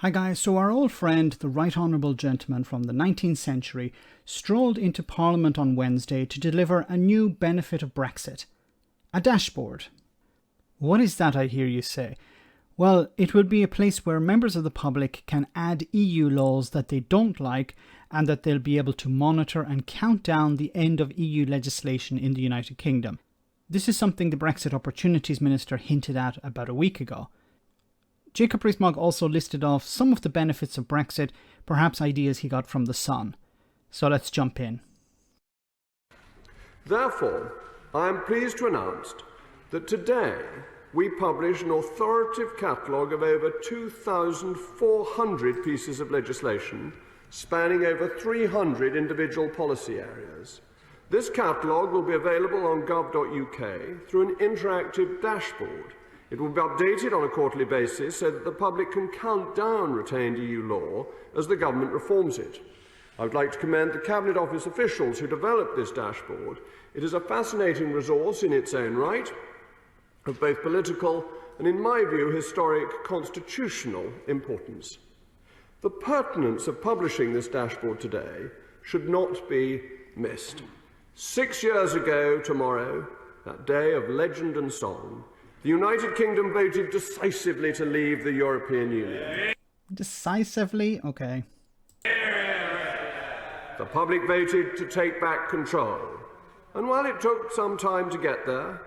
Hi guys, so our old friend, the Right Honourable Gentleman from the 19th century, strolled into Parliament on Wednesday to deliver a new benefit of Brexit. A dashboard. What is that, I hear you say? Well, it will be a place where members of the public can add EU laws that they don't like and that they'll be able to monitor and count down the end of EU legislation in the United Kingdom. This is something the Brexit Opportunities Minister hinted at about a week ago. Jacob Rees-Mogg also listed off some of the benefits of Brexit, perhaps ideas he got from the Sun. So let's jump in. Therefore, I am pleased to announce that today we publish an authoritative catalogue of over 2,400 pieces of legislation spanning over 300 individual policy areas. This catalogue will be available on gov.uk through an interactive dashboard. It will be updated on a quarterly basis so that the public can count down retained EU law as the government reforms it. I would like to commend the Cabinet Office officials who developed this dashboard. It is a fascinating resource in its own right, of both political and, in my view, historic constitutional importance. The pertinence of publishing this dashboard today should not be missed. 6 years ago tomorrow, that day of legend and song, the United Kingdom voted decisively to leave the European Union. Decisively? Okay. The public voted to take back control. And while it took some time to get there...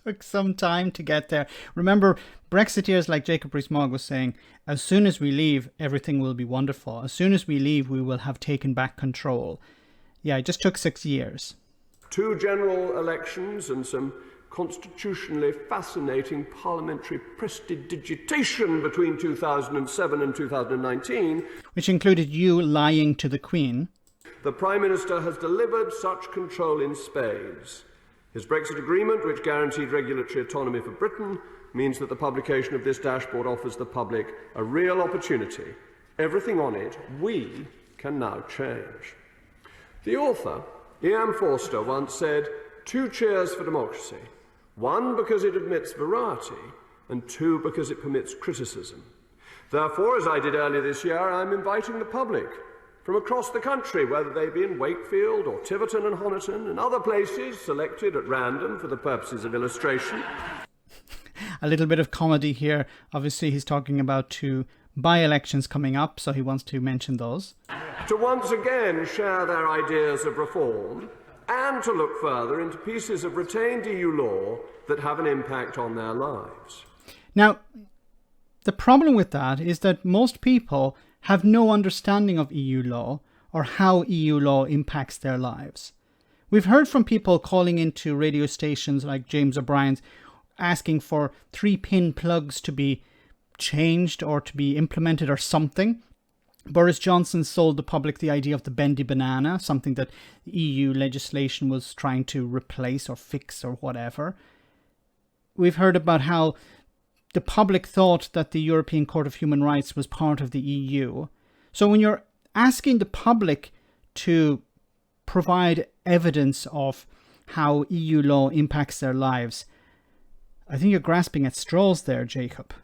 Took some time to get there. Remember, Brexiteers like Jacob Rees-Mogg was saying, as soon as we leave, everything will be wonderful. As soon as we leave, we will have taken back control. Yeah, it just took 6 years. 2 general elections and some constitutionally fascinating parliamentary prestidigitation between 2007 and 2019, which included you lying to the Queen. The Prime Minister has delivered such control in spades. His Brexit agreement, which guaranteed regulatory autonomy for Britain, means that the publication of this dashboard offers the public a real opportunity. Everything on it we can now change. The author, E.M. Forster, once said, 2 cheers for democracy. 1, because it admits variety, and 2, because it permits criticism. Therefore, as I did earlier this year, I'm inviting the public from across the country, whether they be in Wakefield or Tiverton and Honiton and other places selected at random for the purposes of illustration. A little bit of comedy here. Obviously, he's talking about 2 by-elections coming up, so he wants to mention those. To once again share their ideas of reform, and to look further into pieces of retained EU law that have an impact on their lives. Now, the problem with that is that most people have no understanding of EU law or how EU law impacts their lives. We've heard from people calling into radio stations like James O'Brien's asking for 3-pin plugs to be changed or to be implemented or something. Boris Johnson sold the public the idea of the bendy banana, something that EU legislation was trying to replace or fix or whatever. We've heard about how the public thought that the European Court of Human Rights was part of the EU. So when you're asking the public to provide evidence of how EU law impacts their lives, I think you're grasping at straws there, Jacob.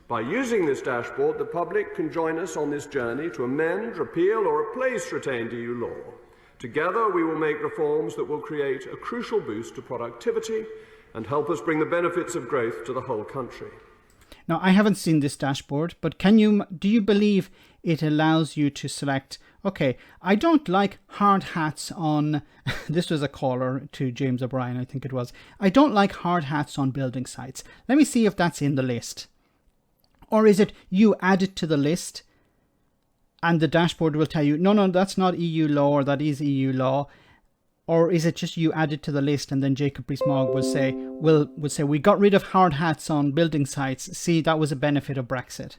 By using this dashboard, the public can join us on this journey to amend, repeal or replace retained EU law. Together we will make reforms that will create a crucial boost to productivity and help us bring the benefits of growth to the whole country. Now, I haven't seen this dashboard, but do you believe it allows you to select, okay, I don't like hard hats on, this was a caller to James O'Brien, I think it was, I don't like hard hats on building sites. Let me see if that's in the list. Or is it you add it to the list and the dashboard will tell you, no, that's not EU law or that is EU law? Or is it just you add it to the list and then Jacob Rees-Mogg will say, we got rid of hard hats on building sites. See, that was a benefit of Brexit.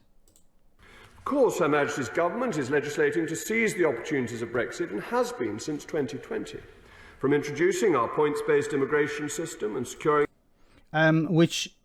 Of course, Her Majesty's government is legislating to seize the opportunities of Brexit and has been since 2020. From introducing our points-based immigration system and securing... which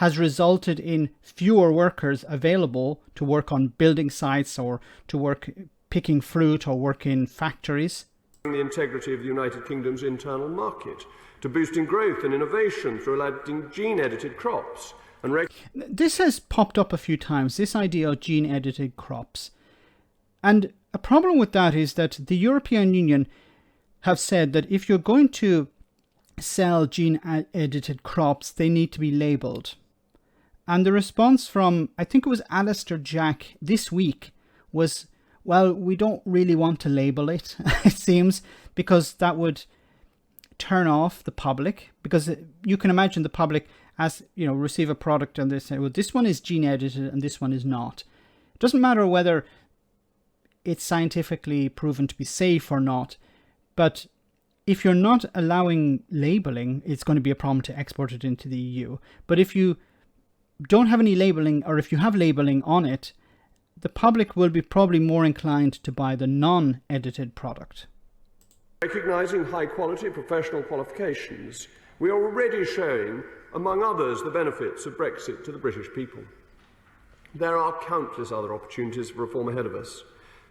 has resulted in fewer workers available to work on building sites or to work picking fruit or work in factories. The integrity of the United Kingdom's internal market, to boosting growth and innovation through adding gene-edited crops, and This has popped up a few times, this idea of gene-edited crops. And a problem with that is that the European Union have said that if you're going to sell gene-edited crops, they need to be labelled. And the response from, I think it was Alistair Jack this week, was, well, we don't really want to label it, it seems, because that would turn off the public. Because you can imagine the public, as you know, receive a product and they say, well, this one is gene-edited and this one is not. It doesn't matter whether it's scientifically proven to be safe or not, but if you're not allowing labeling, it's going to be a problem to export it into the EU. But if you don't have any labeling, or if you have labeling on it, the public will be probably more inclined to buy the non-edited product. Recognising high-quality professional qualifications, we are already showing, among others, the benefits of Brexit to the British people. There are countless other opportunities for reform ahead of us.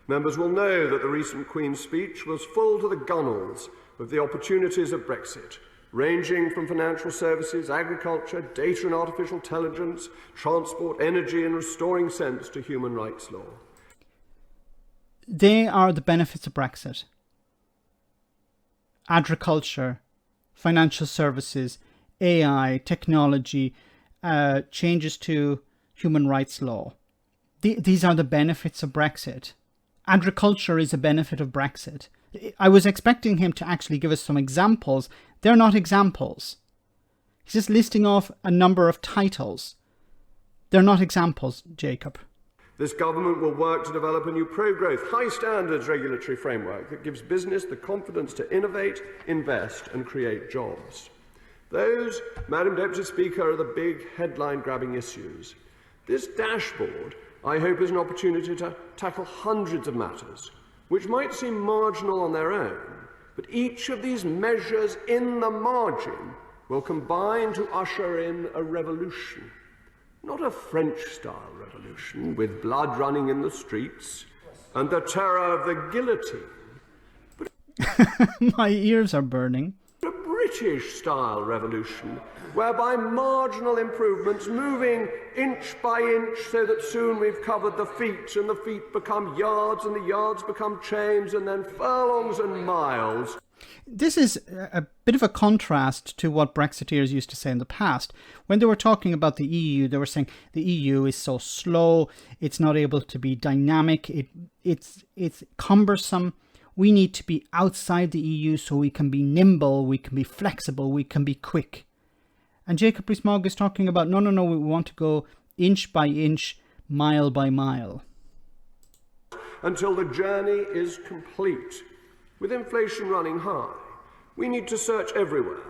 Members will know that the recent Queen's speech was full to the gunwales of the opportunities of Brexit, ranging from financial services, agriculture, data and artificial intelligence, transport, energy and restoring sense to human rights law. They are the benefits of Brexit. Agriculture, financial services, AI, technology, changes to human rights law. These are the benefits of Brexit. Agriculture is a benefit of Brexit. I was expecting him to actually give us some examples. They're not examples. He's just listing off a number of titles. They're not examples, Jacob. This government will work to develop a new pro-growth, high-standards regulatory framework that gives business the confidence to innovate, invest and create jobs. Those, Madam Deputy Speaker, are the big headline-grabbing issues. This dashboard, I hope, is an opportunity to tackle hundreds of matters, which might seem marginal on their own, but each of these measures in the margin will combine to usher in a revolution. Not a French-style revolution with blood running in the streets and the terror of the guillotine, My ears are burning. a British-style revolution whereby marginal improvements, moving inch by inch so that soon we've covered the feet and the feet become yards and the yards become chains and then furlongs and miles. This is a bit of a contrast to what Brexiteers used to say in the past. When they were talking about the EU, they were saying the EU is so slow, it's not able to be dynamic, it's cumbersome. We need to be outside the EU so we can be nimble, we can be flexible, we can be quick. And Jacob Rees-Mogg is talking about, no, we want to go inch by inch, mile by mile. Until the journey is complete. With inflation running high, we need to search everywhere,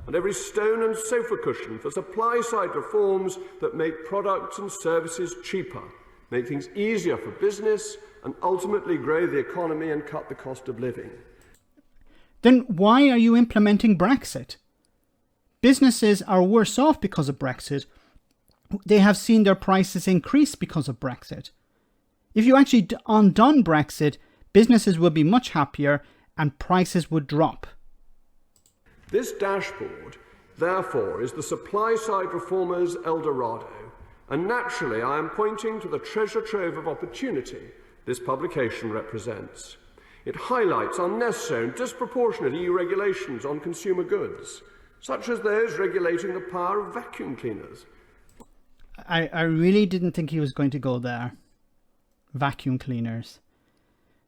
and every stone and sofa cushion for supply-side reforms that make products and services cheaper, make things easier for business, and ultimately grow the economy and cut the cost of living. Then why are you implementing Brexit? Businesses are worse off because of Brexit. They have seen their prices increase because of Brexit. If you actually undone Brexit, businesses would be much happier and prices would drop. This dashboard, therefore, is the supply-side reformers' El Dorado, and naturally I am pointing to the treasure trove of opportunity this publication represents. It highlights unnecessary and disproportionate EU regulations on consumer goods, such as those regulating the power of vacuum cleaners. I really didn't think he was going to go there. Vacuum cleaners.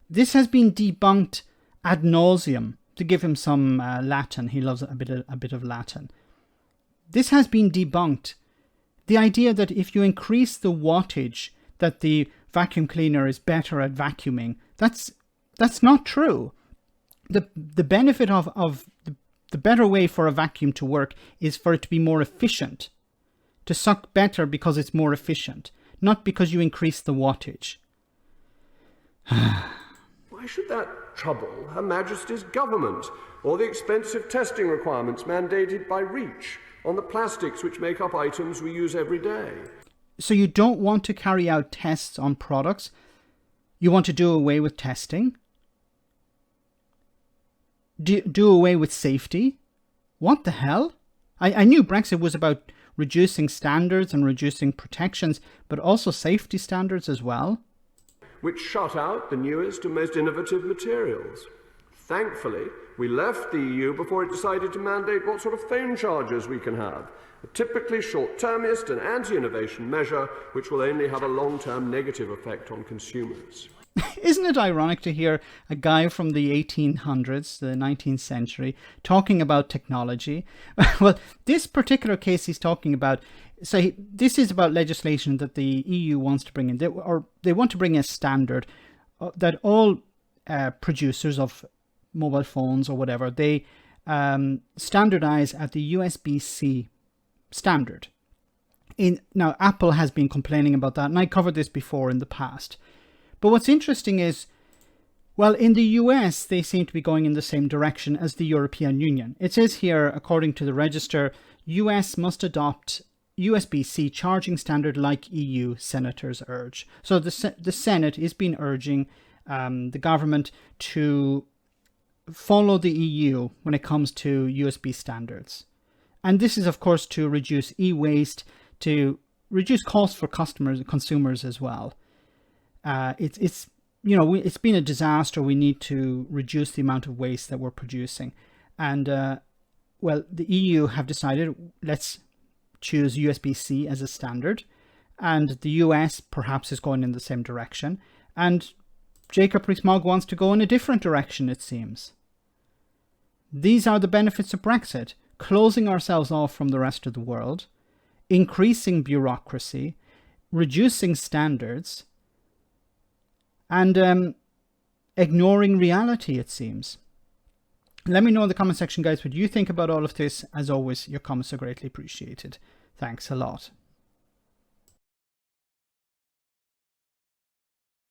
This has been debunked ad nauseum. To give him some Latin, he loves a bit of Latin. This has been debunked. The idea that if you increase the wattage, that the vacuum cleaner is better at vacuuming, that's not true. The benefit of the better way for a vacuum to work is for it to be more efficient, to suck better because it's more efficient, not because you increase the wattage. Why should that trouble Her Majesty's government or the expensive testing requirements mandated by REACH on the plastics which make up items we use every day? So you don't want to carry out tests on products? You want to do away with testing? Do away with safety? What the hell? I knew Brexit was about reducing standards and reducing protections, but also safety standards as well. Which shut out the newest and most innovative materials. Thankfully, we left the EU before it decided to mandate what sort of phone chargers we can have, a typically short-termist and anti-innovation measure which will only have a long-term negative effect on consumers. Isn't it ironic to hear a guy from the 1800s, the 19th century, talking about technology? Well, this particular case he's talking about, so this is about legislation that the EU wants to bring in, they want to bring a standard that all producers of mobile phones or whatever, they standardize at the USB-C standard. Now, Apple has been complaining about that, and I covered this before in the past. But what's interesting is, well, in the US, they seem to be going in the same direction as the European Union. It says here, according to the Register, US must adopt USB-C charging standard like EU senators urge. So the Senate has been urging the government to follow the EU when it comes to USB standards. And this is, of course, to reduce e-waste, to reduce costs for consumers as well. It's been a disaster. We need to reduce the amount of waste that we're producing. And, well, the EU have decided, let's choose USB-C as a standard. And the US perhaps is going in the same direction. And Jacob Rees-Mogg wants to go in a different direction, it seems. These are the benefits of Brexit: closing ourselves off from the rest of the world, increasing bureaucracy, reducing standards, and ignoring reality, it seems. Let me know in the comment section, guys, what you think about all of this. As always, your comments are greatly appreciated. Thanks a lot.